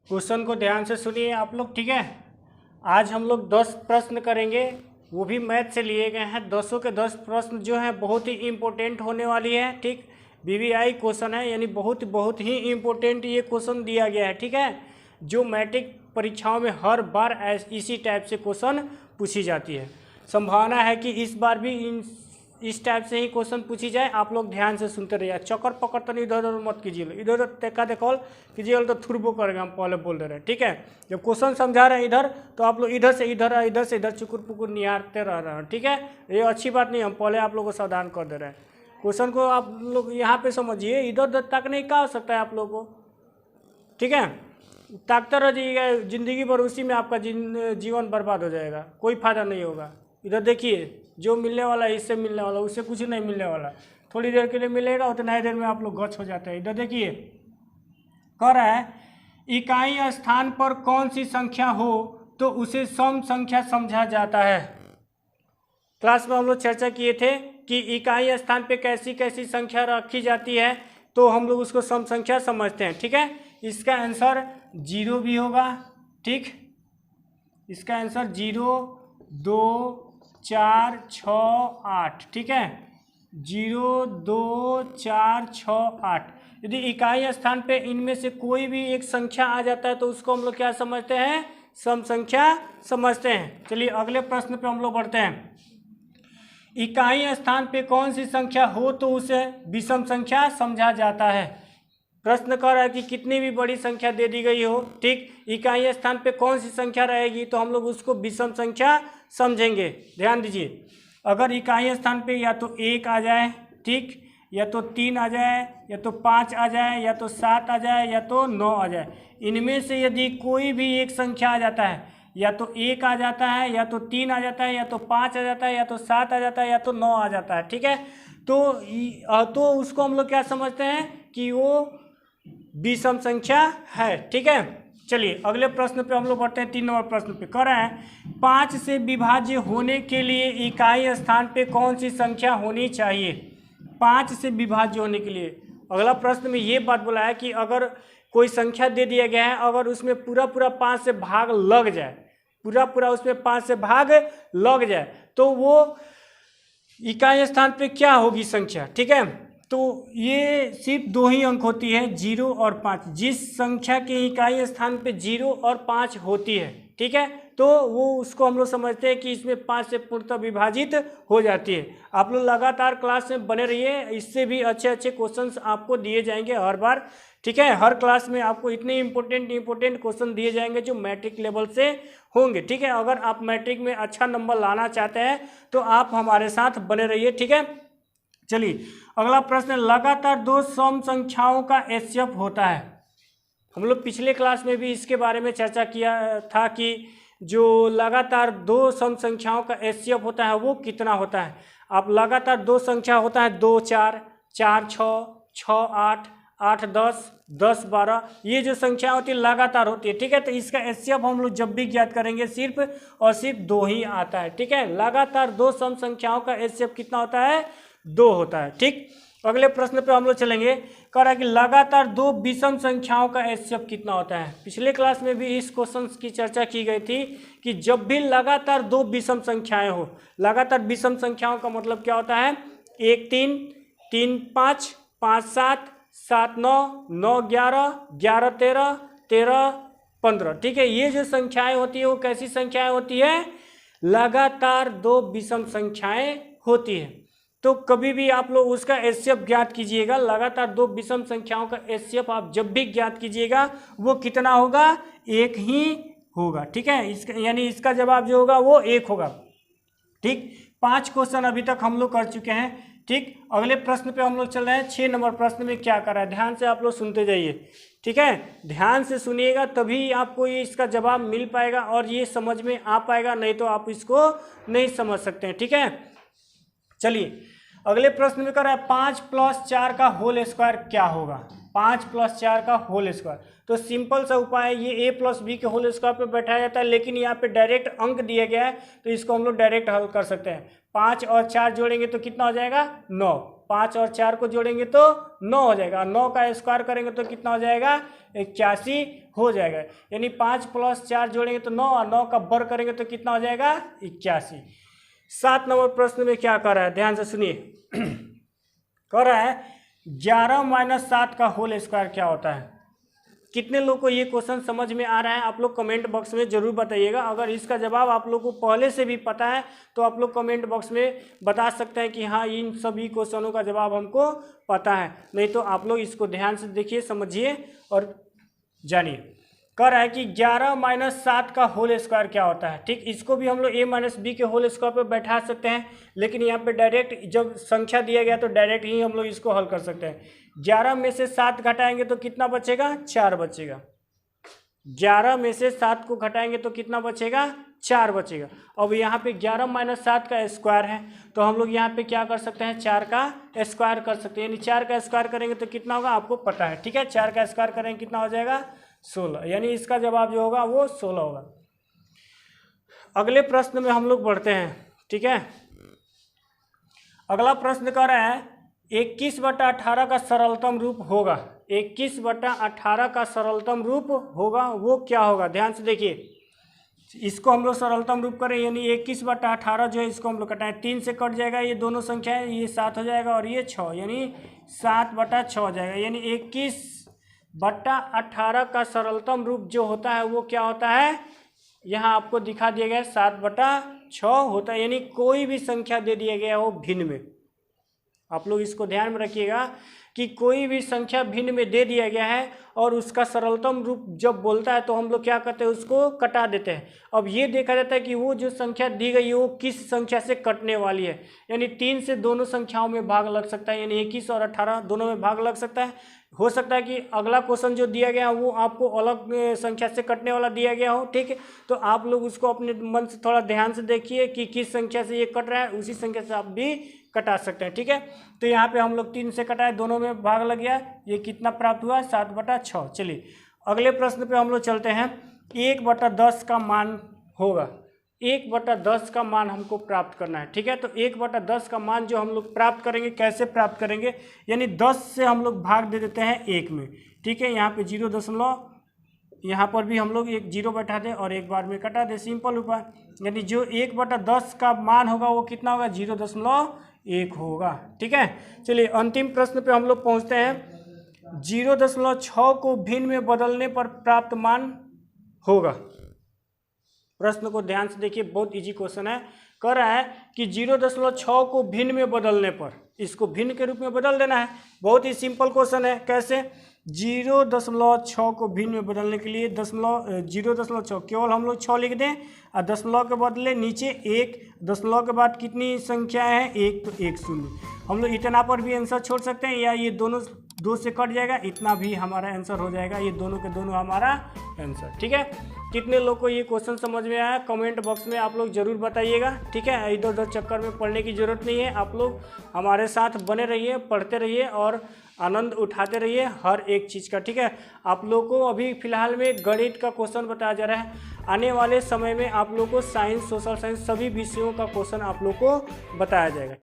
Question को ध्यान से सुनिए आप लोग, ठीक है। आज हम लोग 10 प्रश्न करेंगे, वो भी मैथ से लिए गए हैं। 10 के 10 प्रश्न जो है बहुत ही इम्पोर्टेंट होने वाली है, ठीक। बीबीआई क्वेश्चन है, यानी बहुत ही इम्पोर्टेंट ये क्वेश्चन दिया गया है, ठीक है। जो मैट्रिक परीक्षाओं में हर बार इसी टाइप से क्वेश्चन पूछी जाती है। संभावना है कि इस बार भी इस टाइप से ही क्वेश्चन पूछी जाए। आप लोग ध्यान से सुनते रहिए, चक्कर पकड़ तो नहीं इधर उधर मत कीजिए, इधर उधर देखा देखौल कीजिए तो थुरबो करेगा, हम पहले बोल दे रहे हैं, ठीक है। जब क्वेश्चन समझा रहे हैं इधर, तो आप लोग इधर से इधर चुकुर पुकुर निहारते रह रहे हैं, ठीक है। ये अच्छी बात नहीं, हम पहले आप लोगों को सावधान कर दे रहे हैं। क्वेश्चन को आप लोग यहाँ पे समझिए, इधर उधर ताकने का हो सकता है आप लोगों को, ठीक है। ताकते रह जाइएगा, जिंदगी भर उसी में आपका जीवन बर्बाद हो जाएगा, कोई फायदा नहीं होगा। इधर देखिए, जो मिलने वाला है इससे मिलने वाला, उससे कुछ नहीं मिलने वाला। थोड़ी देर के लिए मिलेगा, उतना ही देर में आप लोग गच हो जाते हैं। इधर देखिए, कह रहा है इकाई स्थान पर कौन सी संख्या हो तो उसे सम संख्या समझा जाता है। क्लास में हम लोग चर्चा किए थे कि इकाई स्थान पे कैसी कैसी संख्या रखी जाती है, तो हम लोग उसको सम संख्या समझते हैं, ठीक है। इसका आंसर 0 भी होगा, ठीक। इसका आंसर 0, 2, 4, 6, 8, ठीक है। 0, 2, 4, 6, 8। यदि इकाई स्थान पे इनमें से कोई भी एक संख्या आ जाता है तो उसको हम लोग क्या समझते हैं, सम संख्या समझते हैं। चलिए अगले प्रश्न पे हम लोग बढ़ते हैं। इकाई स्थान पे कौन सी संख्या हो तो उसे विषम संख्या समझा जाता है। प्रश्न कर रहा है कि कितनी भी बड़ी संख्या दे दी गई हो, ठीक, इकाई स्थान पे कौन सी संख्या रहेगी तो हम लोग उसको विषम संख्या समझेंगे। ध्यान दीजिए, अगर इकाई स्थान पे या तो 1 आ जाए, ठीक, या तो 3 आ जाए, या तो 5 आ जाए, या तो 7 आ जाए, या तो 9 आ जाए, इनमें से यदि कोई भी एक संख्या आ जाता है, या तो 1 आ जाता है, या तो 3 आ जाता है, या तो 5 आ जाता है, या तो 7 आ जाता है, या तो 9 आ जाता है, ठीक है। तो उसको हम लोग क्या समझते हैं कि वो विषम संख्या है, ठीक है। चलिए अगले प्रश्न पे हम लोग बढ़ते हैं। 3 नंबर प्रश्न पे कह रहे हैं 5 से विभाज्य होने के लिए इकाई स्थान पे कौन सी संख्या होनी चाहिए। 5 से विभाज्य होने के लिए, अगला प्रश्न में ये बात बोला है कि अगर कोई संख्या दे दिया गया है, अगर उसमें पूरा 5 से भाग लग जाए, पूरा उसमें 5 से भाग लग जाए, तो वो इकाई स्थान पे क्या होगी संख्या, ठीक है। तो ये सिर्फ 2 ही अंक होती है, 0 और 5। जिस संख्या के इकाई स्थान पे 0 और 5 होती है, ठीक है, तो वो उसको हम लोग समझते हैं कि इसमें 5 से पूर्णतः विभाजित हो जाती है। आप लोग लगातार क्लास में बने रहिए, इससे भी अच्छे क्वेश्चंस आपको दिए जाएंगे हर बार, ठीक है। हर क्लास में आपको इतने इम्पोर्टेंट क्वेश्चन दिए जाएंगे जो मैट्रिक लेवल से होंगे, ठीक है। अगर आप मैट्रिक में अच्छा नंबर लाना चाहते हैं तो आप हमारे साथ बने रहिए, ठीक है। चलिए अगला प्रश्न, लगातार 2 सम संख्याओं का एचसीएफ होता है। हम लोग पिछले क्लास में भी इसके बारे में चर्चा किया था कि जो लगातार 2 सम संख्याओं का एचसीएफ होता है वो कितना होता है। आप लगातार 2 संख्या होता है 2, 4, 4, 6, 6, 8, 8, 10, 10, 12, ये जो संख्या होती है लगातार होती है, ठीक है। तो इसका एचसीएफ हम लोग जब भी ज्ञात करेंगे सिर्फ और सिर्फ 2 ही आता है, ठीक है। लगातार 2 सम संख्याओं का एचसीएफ कितना होता है, 2 होता है, ठीक। अगले प्रश्न पे हम लोग चलेंगे। कह रहा है कि लगातार 2 विषम संख्याओं का एचसीएफ कितना होता है। पिछले क्लास में भी इस क्वेश्चन की चर्चा की गई थी कि जब भी लगातार 2 विषम संख्याएं हो, लगातार विषम संख्याओं का मतलब क्या होता है, 1, 3, 3, 5, 5, 7, 7, 9, 9, 11, 11, 13, 13, 15, ठीक है। ये जो संख्याएं होती है वो कैसी संख्याएं होती है, लगातार 2 विषम संख्याएं होती है। तो कभी भी आप लोग उसका एचसीएफ ज्ञात कीजिएगा। लगातार 2 विषम संख्याओं का एचसीएफ आप जब भी ज्ञात कीजिएगा वो कितना होगा, 1 ही होगा, ठीक है। इसका यानी इसका जवाब जो होगा वो 1 होगा, ठीक। 5 क्वेश्चन अभी तक हम लोग कर चुके हैं, ठीक। अगले प्रश्न पे हम लोग चल रहे हैं। 6 नंबर प्रश्न में क्या कर रहा है, ध्यान से आप लोग सुनते जाइए, ठीक है। ध्यान से सुनिएगा तभी आपको ये इसका जवाब मिल पाएगा और ये समझ में आ पाएगा, नहीं तो आप इसको नहीं समझ सकते हैं, ठीक है। चलिए अगले प्रश्न में कर रहा है 5 + 4 का होल स्क्वायर क्या होगा। 5 + 4 का होल स्क्वायर, तो सिंपल सा उपाय है, ये a + b के होल स्क्वायर पे बैठाया जाता है, लेकिन यहाँ पे डायरेक्ट अंक दिया गया है तो इसको हम लोग डायरेक्ट हल कर सकते हैं। 5 और 4 जोड़ेंगे तो कितना हो जाएगा, 9, 5 और 4 को जोड़ेंगे तो 9 हो जाएगा, 9 का स्क्वायर करेंगे तो कितना हो जाएगा 81 हो जाएगा। यानी 5 + 4 जोड़ेंगे तो 9 और 9 का वर्ग करेंगे तो कितना हो जाएगा 81। 7 नंबर प्रश्न में क्या कर रहा है, ध्यान से सुनिए। कर रहा है 11 - 7 का होल स्क्वायर क्या होता है। कितने लोग को ये क्वेश्चन समझ में आ रहा है, आप लोग कमेंट बॉक्स में जरूर बताइएगा। अगर इसका जवाब आप लोग को पहले से भी पता है तो आप लोग कमेंट बॉक्स में बता सकते हैं कि हाँ इन सभी क्वेश्चनों का जवाब हमको पता है। नहीं तो आप लोग इसको ध्यान से देखिए, समझिए और जानिए। कह रहा है कि 11 - 7 का होल स्क्वायर क्या होता है। ठीक, इसको भी हम लोग a - b के होल स्क्वायर पे बैठा सकते हैं, लेकिन यहाँ पे डायरेक्ट जब संख्या दिया गया तो डायरेक्ट ही हम लोग इसको हल कर सकते हैं। 11 में से 7 घटाएंगे तो कितना बचेगा 4 बचेगा। 11 में से 7 को घटाएंगे तो कितना बचेगा 4 बचेगा। अब यहाँ पे 11 - 7 का स्क्वायर है तो हम लोग यहाँ पे क्या कर सकते हैं 4 का स्क्वायर कर सकते हैं। यानी 4 का स्क्वायर करेंगे तो कितना होगा आपको पता है। ठीक है, 4 का स्क्वायर करेंगे कितना हो जाएगा 16। यानी इसका जवाब जो होगा वो 16 होगा। अगले प्रश्न में हम लोग बढ़ते हैं। ठीक है, अगला प्रश्न कर रहा है 21/18 का सरलतम रूप होगा। 21/18 का सरलतम रूप होगा, वो क्या होगा। ध्यान से देखिए, इसको हम लोग सरलतम रूप करें यानी 21/18 जो है इसको हम लोग कटाएं, 3 से कट जाएगा ये दोनों संख्याएं, ये 7 हो जाएगा और ये 6, यानी 7/6 हो जाएगा। यानी 21/18 का सरलतम रूप जो होता है वो क्या होता है, यहाँ आपको दिखा दिया गया 7/6 होता है। यानी कोई भी संख्या दे दिया गया हो भिन्न में, आप लोग इसको ध्यान में रखिएगा कि कोई भी संख्या भिन्न में दे दिया गया है और उसका सरलतम रूप जब बोलता है तो हम लोग क्या करते हैं उसको कटा देते हैं। अब ये देखा जाता है कि वो जो संख्या दी गई है वो किस संख्या से कटने वाली है। यानी 3 से दोनों संख्याओं में भाग लग सकता है, यानी 21 और 18 दोनों में भाग लग सकता है। हो सकता है कि अगला क्वेश्चन जो दिया गया वो आपको अलग संख्या से कटने वाला दिया गया हो। ठीक है, तो आप लोग उसको अपने मन से थोड़ा ध्यान से देखिए कि किस संख्या से ये कट रहा है, उसी संख्या से आप भी कटा सकते हैं। ठीक है, तो यहाँ पे हम लोग 3 से कटाए, दोनों में भाग लग गया, ये कितना प्राप्त हुआ 7/6। चलिए अगले प्रश्न पे हम लोग चलते हैं। 1/10 का मान होगा, 1/10 का मान हमको प्राप्त करना है। ठीक है, तो 1/10 का मान जो हम लोग प्राप्त करेंगे, कैसे प्राप्त करेंगे, यानी 10 से हम लोग भाग दे देते हैं 1 में। ठीक है, यहाँ पे 0 यहाँ पर भी हम लोग एक 0 बैठा दें और एक बार में कटा दे, सिंपल उपाय। यानी जो 1/10 का मान होगा वो कितना होगा 0.1 होगा। ठीक है, चलिए अंतिम प्रश्न पे हम लोग पहुँचते हैं। 0.6 को भिन्न में बदलने पर प्राप्त मान होगा। प्रश्न को ध्यान से देखिए, बहुत इजी क्वेश्चन है। कह रहा है कि 0.6 को भिन्न में बदलने पर, इसको भिन्न के रूप में बदल देना है। बहुत ही सिंपल क्वेश्चन है। कैसे 0.6 को भिन्न में बदलने के लिए 0.6 केवल हम लोग 6 लिख दें और दशमलव के बदले नीचे 1, दशमलव के बाद कितनी संख्या है 1, तो 1 0। हम लोग इतना पर भी आंसर छोड़ सकते हैं या ये दोनों 2 से कट जाएगा, इतना भी हमारा आंसर हो जाएगा। ये दोनों के दोनों हमारा आंसर। ठीक है, कितने लोग को ये क्वेश्चन समझ में आया कमेंट बॉक्स में आप लोग ज़रूर बताइएगा। ठीक है, इधर उधर चक्कर में पढ़ने की ज़रूरत नहीं है। आप लोग हमारे साथ बने रहिए, पढ़ते रहिए और आनंद उठाते रहिए हर एक चीज़ का। ठीक है, आप लोग को अभी फ़िलहाल में गणित का क्वेश्चन बताया जा रहा है। आने वाले समय में आप लोग को साइंस, सोशल साइंस सभी विषयों का क्वेश्चन आप लोग को बताया जाएगा।